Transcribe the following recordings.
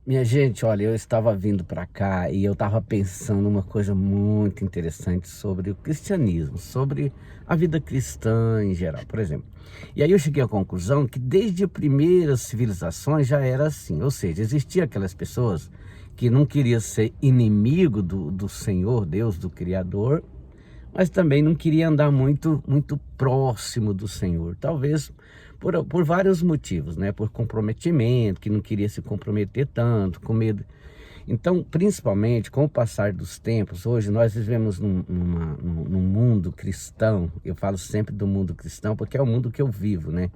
Minha gente, olha, eu estava vindo para cá e eu estava pensando uma coisa muito interessante sobre o cristianismo, sobre a vida cristã em geral, por exemplo. E aí eu cheguei à conclusão que desde as primeiras civilizações já era assim, ou seja, existia aquelas pessoas que não queriam ser inimigo do Senhor, Deus, do Criador, mas também não queria andar muito próximo do Senhor. Talvez por vários motivos, né? Por comprometimento, que não queria se comprometer tanto, com medo. Então, principalmente com o passar dos tempos, hoje nós vivemos num mundo cristão. Eu falo sempre do mundo cristão porque é o mundo que eu vivo, né?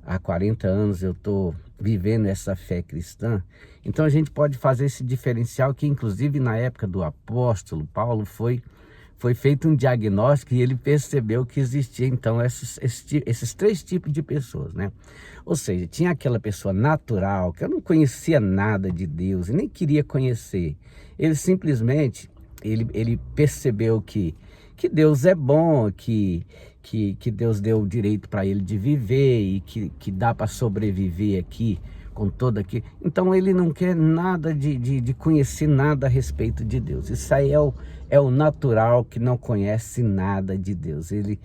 Há 40 anos eu estou vivendo essa fé cristã. Então a gente pode fazer esse diferencial que, inclusive, na época do apóstolo Paulo, foi feito um diagnóstico e ele percebeu que existia então esses três tipos de pessoas, né? Ou seja, tinha aquela pessoa natural, que eu não conhecia nada de Deus e nem queria conhecer. Ele simplesmente, ele percebeu que Deus é bom, que Deus deu o direito para ele de viver e que dá para sobreviver aqui com todo aqui. Então ele não quer nada de conhecer nada a respeito de Deus. Isso aí é o natural que não conhece nada de Deus. Ele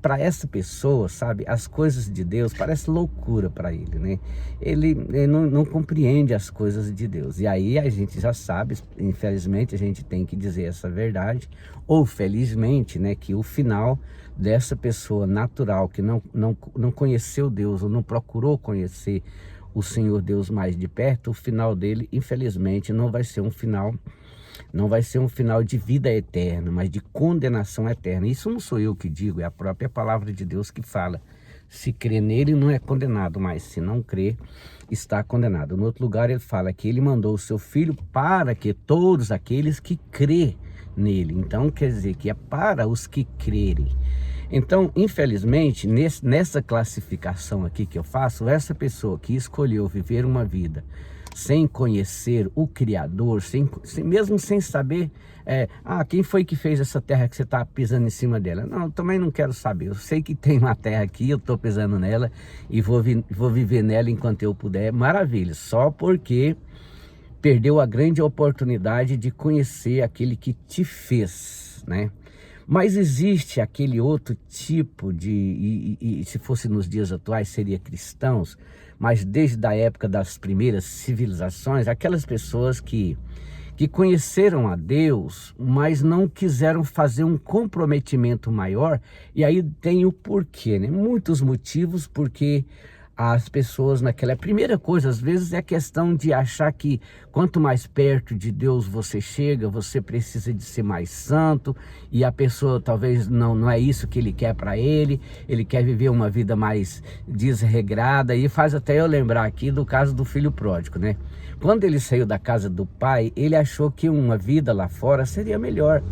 para essa pessoa, sabe, as coisas de Deus parece loucura para ele, né? Ele não compreende as coisas de Deus. E aí a gente já sabe, infelizmente a gente tem que dizer essa verdade, ou felizmente, né, que o final dessa pessoa natural que não conheceu Deus ou não procurou conhecer o Senhor Deus mais de perto, o final dele, infelizmente, não vai ser um final de vida eterna, mas de condenação eterna. Isso não sou eu que digo, é a própria palavra de Deus que fala. Se crê nele, não é condenado, mas se não crê, está condenado. No outro lugar, ele fala que ele mandou o seu filho para que todos aqueles que crê nele. Então, quer dizer que é para os que crerem. Então, infelizmente, nessa classificação aqui que eu faço, essa pessoa que escolheu viver uma vida sem conhecer o Criador, mesmo sem saber, quem foi que fez essa terra que você está pisando em cima dela? Não, eu também não quero saber. Eu sei que tem uma terra aqui, eu estou pisando nela e vou viver nela enquanto eu puder. Maravilha, só porque perdeu a grande oportunidade de conhecer aquele que te fez, né? Mas existe aquele outro tipo e se fosse nos dias atuais, seria cristãos, mas desde a época das primeiras civilizações, aquelas pessoas que conheceram a Deus, mas não quiseram fazer um comprometimento maior, e aí tem o porquê, né? Muitos motivos, porque as pessoas naquela primeira coisa, às vezes, é a questão de achar que quanto mais perto de Deus você chega, você precisa de ser mais santo, e a pessoa talvez não é isso que ele quer para ele quer viver uma vida mais desregrada, e faz até eu lembrar aqui do caso do filho pródigo, né? Quando ele saiu da casa do pai, ele achou que uma vida lá fora seria melhor.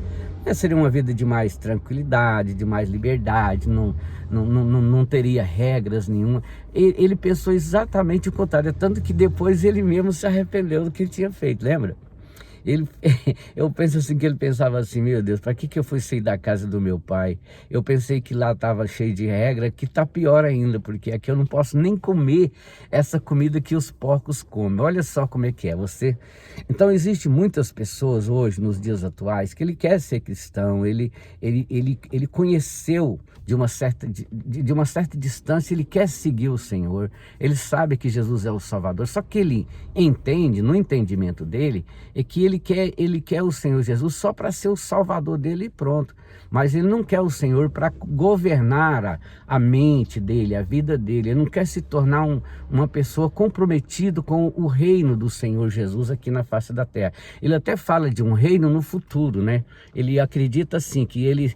Seria uma vida de mais tranquilidade, de mais liberdade, não teria regras nenhuma. Ele pensou exatamente o contrário, tanto que depois ele mesmo se arrependeu do que ele tinha feito, lembra? Ele, eu penso assim, que ele pensava assim: meu Deus, para que eu fui sair da casa do meu pai? Eu pensei que lá estava cheio de regra, que tá pior ainda, porque aqui eu não posso nem comer essa comida que os porcos comem. Olha só como é que é você. Então existe muitas pessoas hoje, nos dias atuais, que ele quer ser cristão, ele conheceu de uma certa distância, ele quer seguir o Senhor, ele sabe que Jesus é o Salvador, só que ele entende, no entendimento dele, é que ele quer o Senhor Jesus só para ser o Salvador dele e pronto. Mas ele não quer o Senhor para governar a mente dele, a vida dele. Ele não quer se tornar uma pessoa comprometida com o reino do Senhor Jesus aqui na face da terra. Ele até fala de um reino no futuro, né? Ele acredita assim, que ele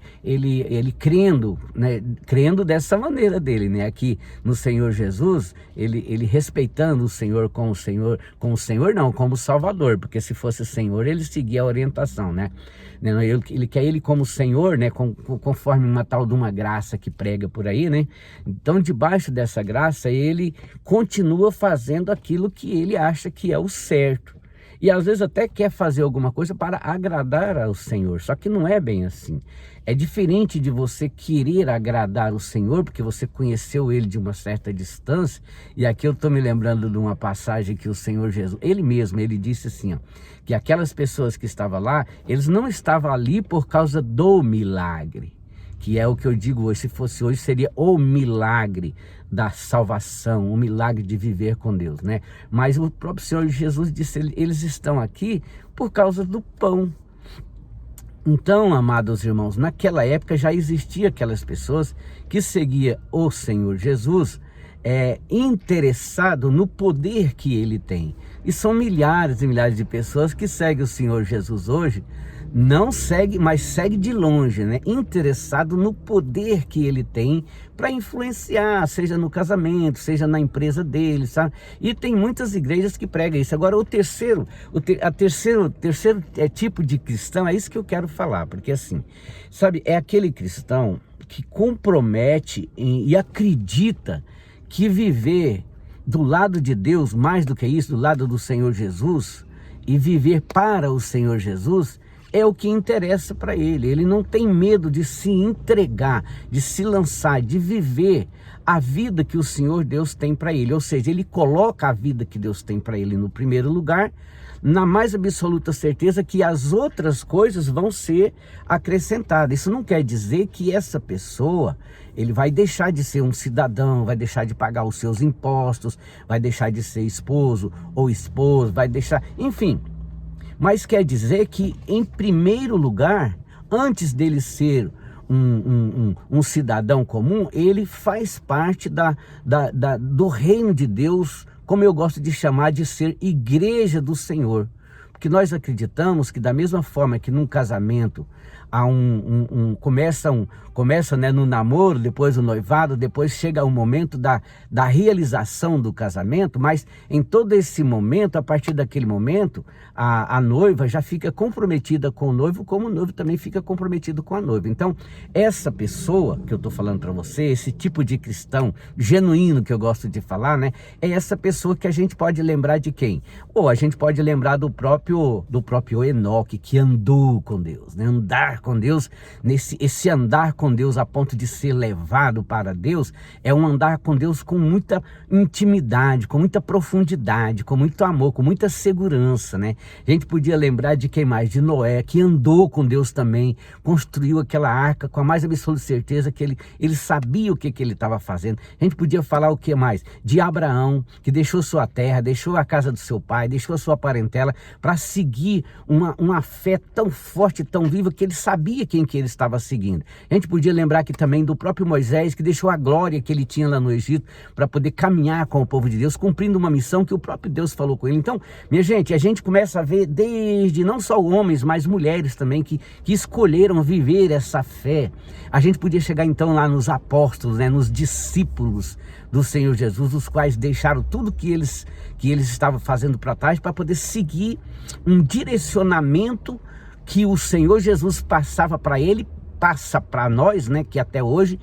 crendo, né? Crendo dessa maneira dele, né? Aqui no Senhor Jesus, ele respeitando o Senhor como Salvador, porque se fosse Senhor, ele seguia a orientação, né? Ele quer ele como Senhor, né? Conforme uma tal de uma graça que prega por aí, né? Então, debaixo dessa graça, ele continua fazendo aquilo que ele acha que é o certo. e às vezes até quer fazer alguma coisa para agradar ao Senhor, só que não é bem assim. É diferente de você querer agradar o Senhor, porque você conheceu Ele de uma certa distância, e aqui eu estou me lembrando de uma passagem que o Senhor Jesus, Ele mesmo, Ele disse assim, ó, que aquelas pessoas que estavam lá, eles não estavam ali por causa do milagre, que é o que eu digo hoje, se fosse hoje seria o milagre da salvação, o milagre de viver com Deus, né? Mas o próprio Senhor Jesus disse, eles estão aqui por causa do pão. Então, amados irmãos, naquela época já existia aquelas pessoas que seguiam o Senhor Jesus interessado no poder que Ele tem. E são milhares e milhares de pessoas que seguem o Senhor Jesus hoje, não segue, mas segue de longe, né? Interessado no poder que Ele tem para influenciar, seja no casamento, seja na empresa dele, sabe? E tem muitas igrejas que pregam isso. Agora, o terceiro tipo de cristão, é isso que eu quero falar, porque assim, sabe, é aquele cristão que compromete e acredita que viver do lado de Deus, mais do que isso, do lado do Senhor Jesus, e viver para o Senhor Jesus, é o que interessa para ele. Ele não tem medo de se entregar, de se lançar, de viver a vida que o Senhor Deus tem para ele. Ou seja, ele coloca a vida que Deus tem para ele no primeiro lugar, na mais absoluta certeza que as outras coisas vão ser acrescentadas. Isso não quer dizer que essa pessoa, ele vai deixar de ser um cidadão, vai deixar de pagar os seus impostos, vai deixar de ser esposo ou esposa, vai deixar, enfim. Mas quer dizer que, em primeiro lugar, antes dele ser um cidadão comum, ele faz parte do reino de Deus, como eu gosto de chamar de ser igreja do Senhor. Porque nós acreditamos que da mesma forma que num casamento há começa né, no namoro, depois o noivado, depois chega o momento da realização do casamento, mas em todo esse momento, a partir daquele momento, a noiva já fica comprometida com o noivo, como o noivo também fica comprometido com a noiva. Então, essa pessoa que eu estou falando para você, esse tipo de cristão genuíno que eu gosto de falar, né, é essa pessoa que a gente pode lembrar de quem? Ou a gente pode lembrar do próprio Enoque, que andou com Deus, né? Andar com Deus, esse andar com Deus a ponto de ser levado para Deus, é um andar com Deus com muita intimidade, com muita profundidade, com muito amor, com muita segurança, né? A gente podia lembrar de quem mais? De Noé, que andou com Deus também, construiu aquela arca com a mais absoluta certeza que ele sabia o que ele estava fazendo. A gente podia falar o que mais? De Abraão, que deixou sua terra, deixou a casa do seu pai, deixou a sua parentela para seguir uma fé tão forte, tão viva, que ele sabia quem que ele estava seguindo. A gente podia lembrar aqui também do próprio Moisés, que deixou a glória que ele tinha lá no Egito para poder caminhar com o povo de Deus, cumprindo uma missão que o próprio Deus falou com ele. Então, minha gente, a gente começa a ver desde não só homens, mas mulheres também que escolheram viver essa fé. A gente podia chegar então lá nos apóstolos, né, nos discípulos do Senhor Jesus, os quais deixaram tudo que eles estavam fazendo para trás para poder seguir um direcionamento que o Senhor Jesus passava para ele, passa para nós, né, que até hoje,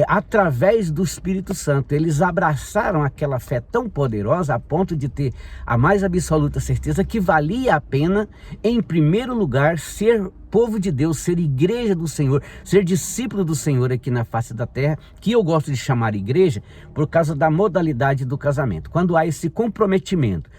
através do Espírito Santo. Eles abraçaram aquela fé tão poderosa a ponto de ter a mais absoluta certeza que valia a pena, em primeiro lugar, ser povo de Deus, ser igreja do Senhor, ser discípulo do Senhor aqui na face da terra, que eu gosto de chamar igreja por causa da modalidade do casamento. Quando há esse comprometimento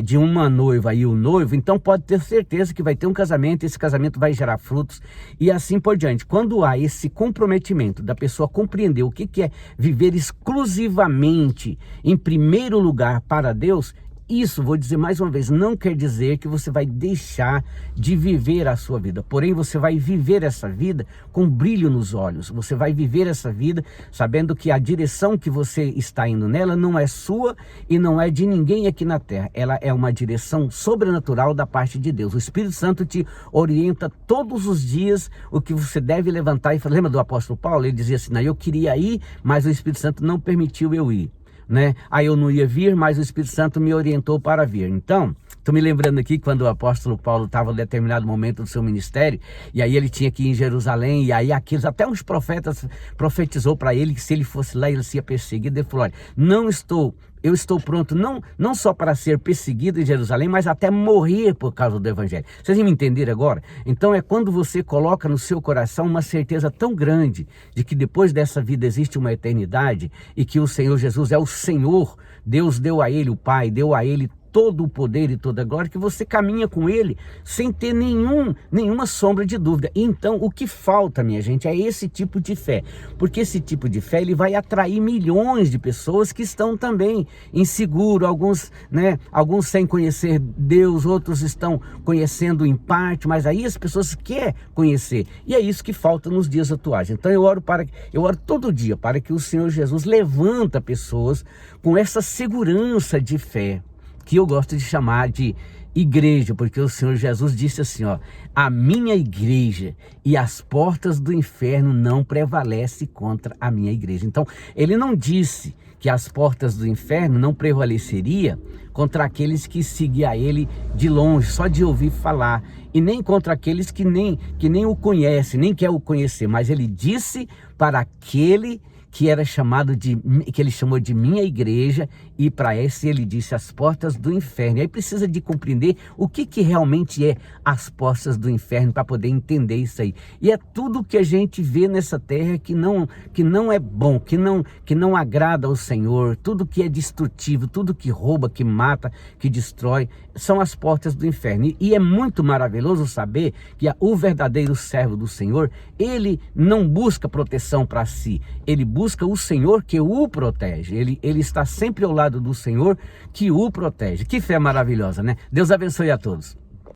de uma noiva e o noivo, então pode ter certeza que vai ter um casamento, esse casamento vai gerar frutos e assim por diante. Quando há esse comprometimento da pessoa compreender o que é viver exclusivamente em primeiro lugar para Deus, isso, vou dizer mais uma vez, não quer dizer que você vai deixar de viver a sua vida. Porém, você vai viver essa vida com brilho nos olhos. Você vai viver essa vida sabendo que a direção que você está indo nela não é sua e não é de ninguém aqui na terra. Ela é uma direção sobrenatural da parte de Deus. O Espírito Santo te orienta todos os dias o que você deve levantar e fazer. Lembra do apóstolo Paulo? Ele dizia assim, eu queria ir, mas o Espírito Santo não permitiu eu ir. Né? Aí eu não ia vir, mas o Espírito Santo me orientou para vir. Então, Estou me lembrando aqui quando o apóstolo Paulo estava em determinado momento do seu ministério, e aí ele tinha que ir em Jerusalém, e aí aqueles, até uns profetas profetizou para ele que se ele fosse lá, ele seria perseguido. Ele falou: olha, eu estou pronto não só para ser perseguido em Jerusalém, mas até morrer por causa do evangelho. Vocês me entenderam agora? Então é quando você coloca no seu coração uma certeza tão grande de que depois dessa vida existe uma eternidade e que o Senhor Jesus é o Senhor, Deus deu a ele, o Pai deu a ele todo o poder e toda a glória, que você caminha com ele sem ter nenhuma sombra de dúvida. Então o que falta, minha gente, é esse tipo de fé, porque esse tipo de fé ele vai atrair milhões de pessoas que estão também inseguros, alguns sem conhecer Deus, outros estão conhecendo em parte, mas aí as pessoas querem conhecer, e é isso que falta nos dias atuais. Então eu oro todo dia para que o Senhor Jesus levanta pessoas com essa segurança de fé, que eu gosto de chamar de igreja, porque o Senhor Jesus disse assim, ó: a minha igreja e as portas do inferno não prevalecem contra a minha igreja. Então, ele não disse que as portas do inferno não prevaleceria contra aqueles que seguiam a ele de longe, só de ouvir falar, e nem contra aqueles que nem o conhecem, nem quer o conhecer, mas ele disse para aquele que ele chamou de minha igreja, e para esse ele disse as portas do inferno. E aí precisa de compreender o que realmente é as portas do inferno para poder entender isso aí. E é tudo que a gente vê nessa terra que não é bom, que não agrada ao Senhor, tudo que é destrutivo, tudo que rouba, que mata, que destrói, são as portas do inferno. E é muito maravilhoso saber que o verdadeiro servo do Senhor, ele não busca proteção para si, ele busca o Senhor que o protege. Ele está sempre ao lado do Senhor que o protege. Que fé maravilhosa, né? Deus abençoe a todos.